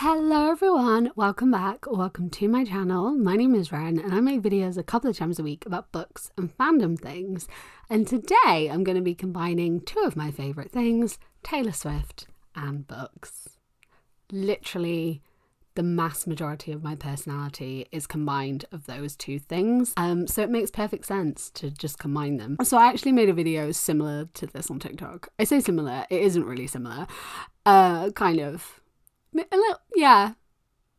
Hello everyone, welcome back, welcome to my channel. My name is Ren and I make videos a couple of times a week about books and fandom things. And today I'm going to be combining two of my favourite things, Taylor Swift and books. Literally the mass majority of my personality is combined of those two things. So it makes perfect sense to just combine them. So I actually made a video similar to this on TikTok. I say similar, it isn't really similar. Kind of. A little, yeah,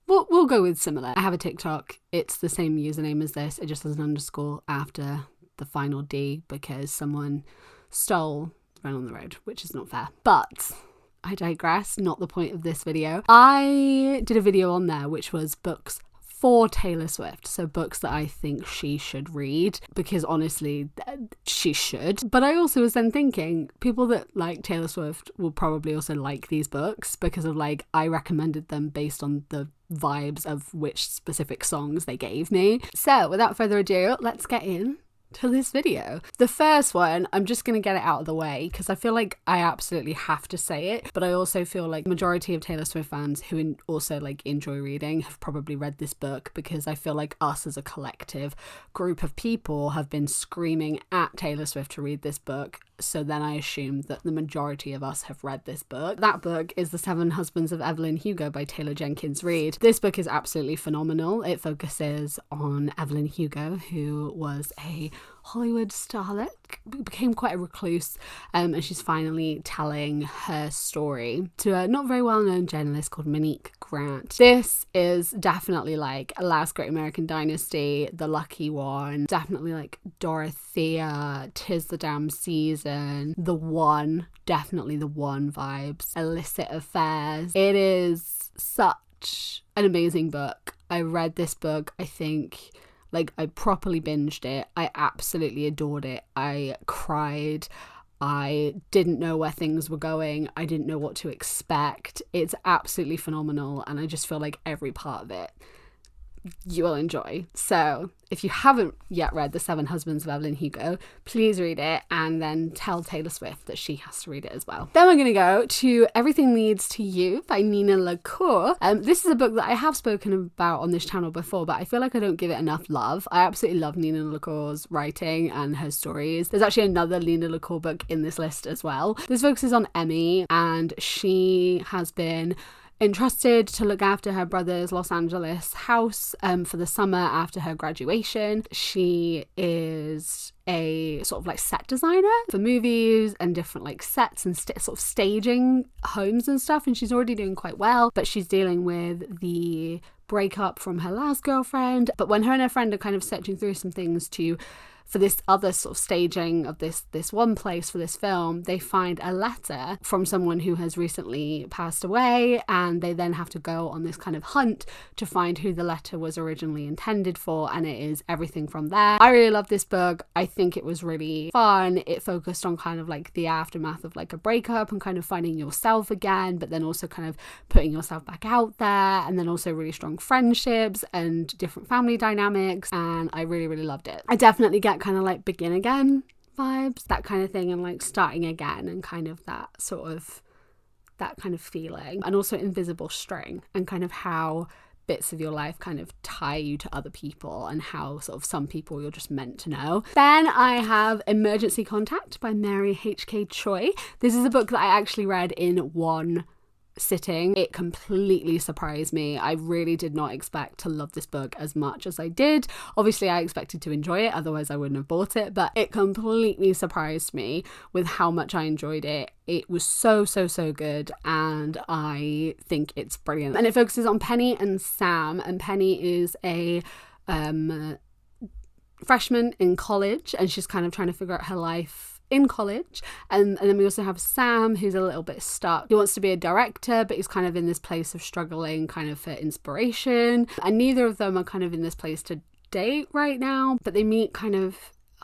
we'll go with similar. I have a TikTok, it's the same username as this, it just has an underscore after the final D because someone stole Run on the Road, which is not fair. But I digress, not the point of this video. I did a video on there which was books for Taylor Swift, so books that I think she should read, because honestly she should. But I also was then thinking people that like Taylor Swift will probably also like these books because of like I recommended them based on the vibes of which specific songs they gave me. So without further ado, let's get in to this video. The first one, I'm just gonna get it out of the way because I feel like I absolutely have to say it, but I also feel like the majority of Taylor Swift fans who also like enjoy reading have probably read this book, because I feel like us as a collective group of people have been screaming at Taylor Swift to read this book. So then I assume that the majority of us have read this book. That book is The 7 Husbands of Evelyn Hugo by Taylor Jenkins Reid. This book is absolutely phenomenal. It focuses on Evelyn Hugo, who was a Hollywood starlet, became quite a recluse, and she's finally telling her story to a not very well-known journalist called Monique Grant. This is definitely like a Last Great American Dynasty, The Lucky One, definitely like Dorothea, 'Tis the Damn Season, The One, definitely The One vibes, Illicit Affairs. It is such an amazing book. I read this book, I think, like I properly binged it. I absolutely adored it. I cried. I didn't know where things were going. I didn't know what to expect. It's absolutely phenomenal, and I just feel like every part of it you will enjoy. So if you haven't yet read The 7 Husbands of Evelyn Hugo, please read it and then tell Taylor Swift that she has to read it as well. Then we're going to go to Everything Leads to You by Nina LaCour. This is a book that I have spoken about on this channel before, but I feel like I don't give it enough love. I absolutely love Nina LaCour's writing and her stories. There's actually another Nina LaCour book in this list as well. This focuses on Emmy, and she has been entrusted to look after her brother's Los Angeles house for the summer after her graduation. She is a sort of like set designer for movies and different like sets and sort of staging homes and stuff, and she's already doing quite well, but she's dealing with the breakup from her last girlfriend. But when her and her friend are kind of searching through some things for this other sort of staging of this one place for this film, they find a letter from someone who has recently passed away, and they then have to go on this kind of hunt to find who the letter was originally intended for, and it is everything from there. I really love this book. I think it was really fun. It focused on kind of like the aftermath of like a breakup and kind of finding yourself again, but then also kind of putting yourself back out there, and then also really strong friendships and different family dynamics, and I really, really loved it. I definitely get kind of like begin again vibes, that kind of thing, and like starting again, and kind of that kind of feeling, and also invisible string, and kind of how bits of your life kind of tie you to other people, and how sort of some people you're just meant to know. Then I have Emergency Contact by Mary H.K. Choi. This is a book that I actually read in one sitting. It completely surprised me. I really did not expect to love this book as much as I did. Obviously I expected to enjoy it, otherwise I wouldn't have bought it, but it completely surprised me with how much I enjoyed it. It was so good, and I think it's brilliant. And it focuses on Penny and Sam, and Penny is a freshman in college, and she's kind of trying to figure out her life in college, and then we also have Sam, who's a little bit stuck. He wants to be a director, but he's kind of in this place of struggling kind of for inspiration, and neither of them are kind of in this place to date right now, but they meet kind of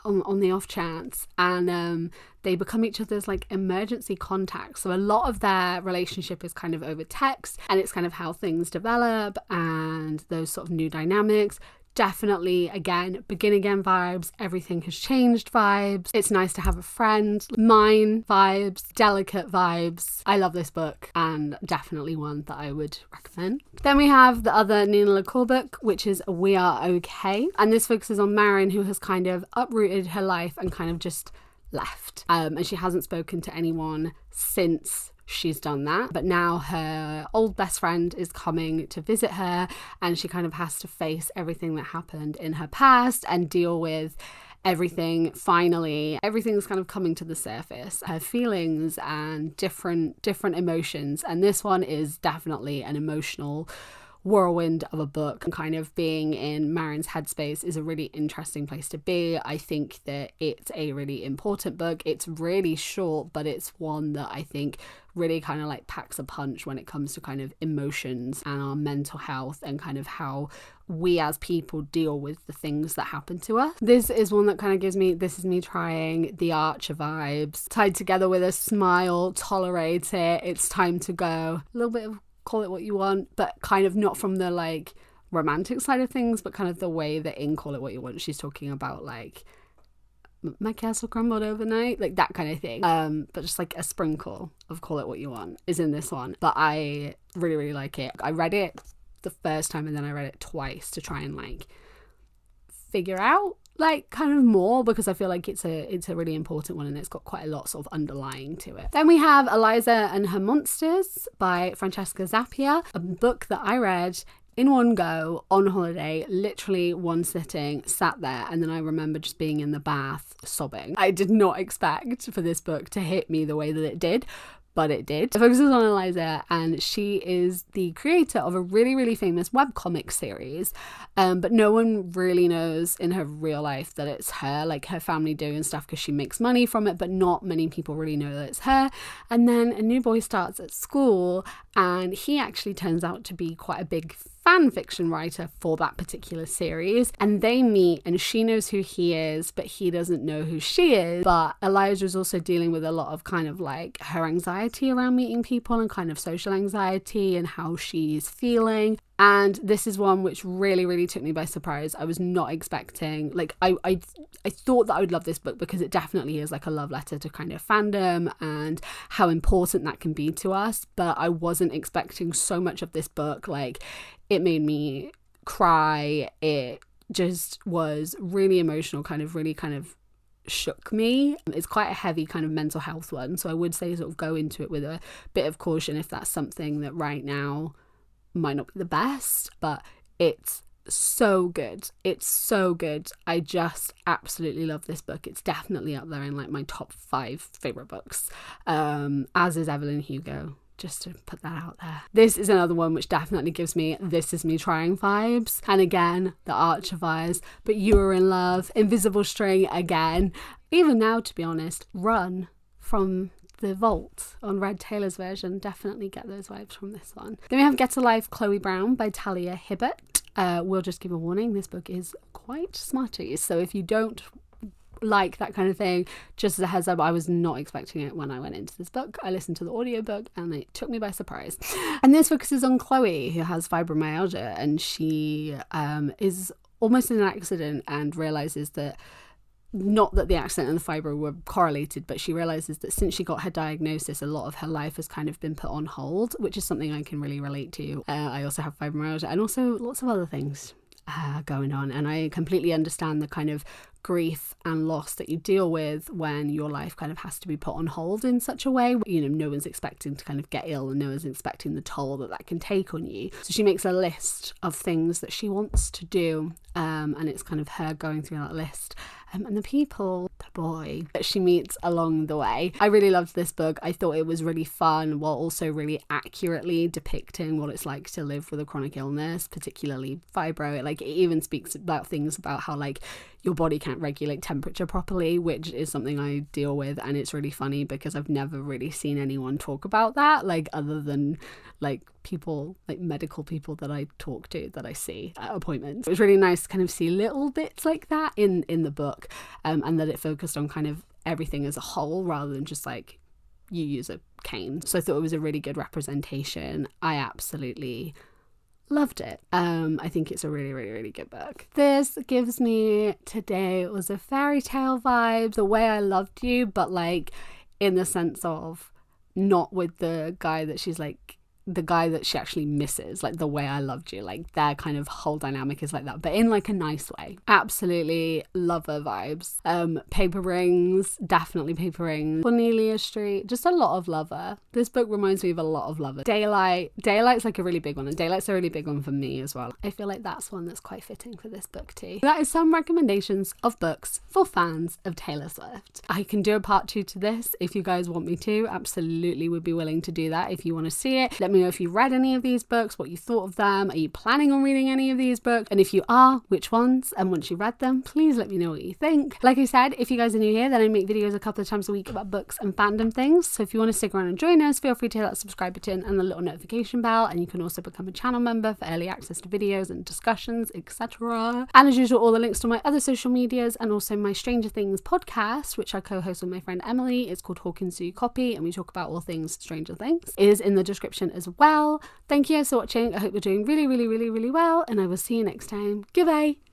on the off chance, and they become each other's like emergency contacts. So a lot of their relationship is kind of over text, and it's kind of how things develop and those sort of new dynamics. Definitely, again, begin again vibes, everything has changed vibes, it's nice to have a friend, mine vibes, delicate vibes. I love this book and definitely one that I would recommend. Then we have the other Nina LaCour book, which is We Are Okay. And this focuses on Marin, who has kind of uprooted her life and kind of just left. And she hasn't spoken to anyone since she's done that, but now her old best friend is coming to visit her, and she kind of has to face everything that happened in her past and deal with everything. Finally, everything's kind of coming to the surface, her feelings and different emotions, and this one is definitely an emotional whirlwind of a book. And kind of being in Marin's headspace is a really interesting place to be. I think that it's a really important book. It's really short, but it's one that I think really kind of like packs a punch when it comes to kind of emotions and our mental health and kind of how we as people deal with the things that happen to us. This is one that kind of gives me This Is Me Trying, The Archer vibes, tied together with a smile, tolerate it, it's time to go. A little bit of Call It What You Want, but kind of not from the like romantic side of things, but kind of the way that in Call It What You Want she's talking about like my castle crumbled overnight, like that kind of thing. But just like a sprinkle of Call It What You Want is in this one. But I really like it. I read it the first time and then I read it twice to try and like figure out like kind of more, because I feel like it's a really important one and it's got quite a lot sort of underlying to it. Then we have Eliza and Her Monsters by Francesca Zappia, a book that I read in one go on holiday, literally one sitting, sat there, and then I remember just being in the bath sobbing. I did not expect for this book to hit me the way that it did, but it did. It focuses on Eliza, and she is the creator of a really famous webcomic series, but no one really knows in her real life that it's her. Like her family do and stuff because she makes money from it, but not many people really know that it's her. And then a new boy starts at school, and he actually turns out to be quite a big fan fiction writer for that particular series, and they meet and she knows who he is but he doesn't know who she is. But Eliza is also dealing with a lot of kind of like her anxiety around meeting people and kind of social anxiety and how she's feeling. And this is one which really took me by surprise. I was not expecting, like I thought that I would love this book because it definitely is like a love letter to kind of fandom and how important that can be to us, but I wasn't expecting so much of this book. Like it made me cry, it just was really emotional, really kind of shook me. It's quite a heavy kind of mental health one, so I would say sort of go into it with a bit of caution if that's something that right now might not be the best, but it's so good. It's so good. I just absolutely love this book. It's definitely up there in like my top 5 favorite books, as is Evelyn Hugo, just to put that out there. This is another one which definitely gives me This Is Me Trying vibes, and again the Archer vibes, but You Are in Love, Invisible String again. Even now, to be honest, Run from the Vault on Red Taylor's version, definitely get those vibes from this one. Then we have Get Alive Chloe Brown by Talia Hibbert. We'll just give a warning, this book is quite smutty, so if you don't like that kind of thing, just as a heads up, I was not expecting it when I went into this book. I listened to the audiobook and it took me by surprise. And this focuses on Chloe, who has fibromyalgia, and she is almost in an accident and realizes that, not that the accident and the fibro were correlated, but she realizes that since she got her diagnosis, a lot of her life has kind of been put on hold, which is something I can really relate to. I also have fibromyalgia and also lots of other things going on, and I completely understand the kind of grief and loss that you deal with when your life kind of has to be put on hold in such a way. You know, no one's expecting to kind of get ill and no one's expecting the toll that that can take on you. So she makes a list of things that she wants to do, and it's kind of her going through that list, and the people, the boy that she meets along the way. I really loved this book. I thought it was really fun while also really accurately depicting what it's like to live with a chronic illness, particularly fibro. Like it even speaks about things about how like your body can't regulate temperature properly, which is something I deal with, and it's really funny because I've never really seen anyone talk about that, like other than like people, like medical people that I talk to, that I see at appointments. It was really nice to kind of see little bits like that in the book, and that it focused on kind of everything as a whole rather than just like you use a cane. So I thought it was a really good representation. I absolutely loved it. I think it's a really, really, really good book. This gives me Today was a Fairy Tale vibe, The Way I Loved You, but like in the sense of not with the guy that she's like, the guy that she actually misses, like The Way I Loved You, like their kind of whole dynamic is like that, but in like a nice way. Absolutely lover vibes. Paper Rings, definitely Paper Rings. Cornelia Street, just a lot of lover. This book reminds me of a lot of lover. Daylight's like a really big one, and Daylight's a really big one for me as well. I feel like that's one that's quite fitting for this book too. That is some recommendations of books for fans of Taylor Swift. I can do a part 2 to this if you guys want me to. Absolutely would be willing to do that if you want to see it. Let me know if you read any of these books, what you thought of them. Are you planning on reading any of these books? And if you are, which ones? And once you read them, please let me know what you think. Like I said, if you guys are new here, then I make videos a couple of times a week about books and fandom things. So if you want to stick around and join us, feel free to hit that subscribe button and the little notification bell. And you can also become a channel member for early access to videos and discussions, etc. And as usual, all the links to my other social medias and also my Stranger Things podcast, which I co-host with my friend Emily. It's called Hawkins Do Copy, and we talk about all things Stranger Things. It is in the description as well. Thank you guys for watching. I hope you're doing really, really, really, really well, and I will see you next time. Goodbye.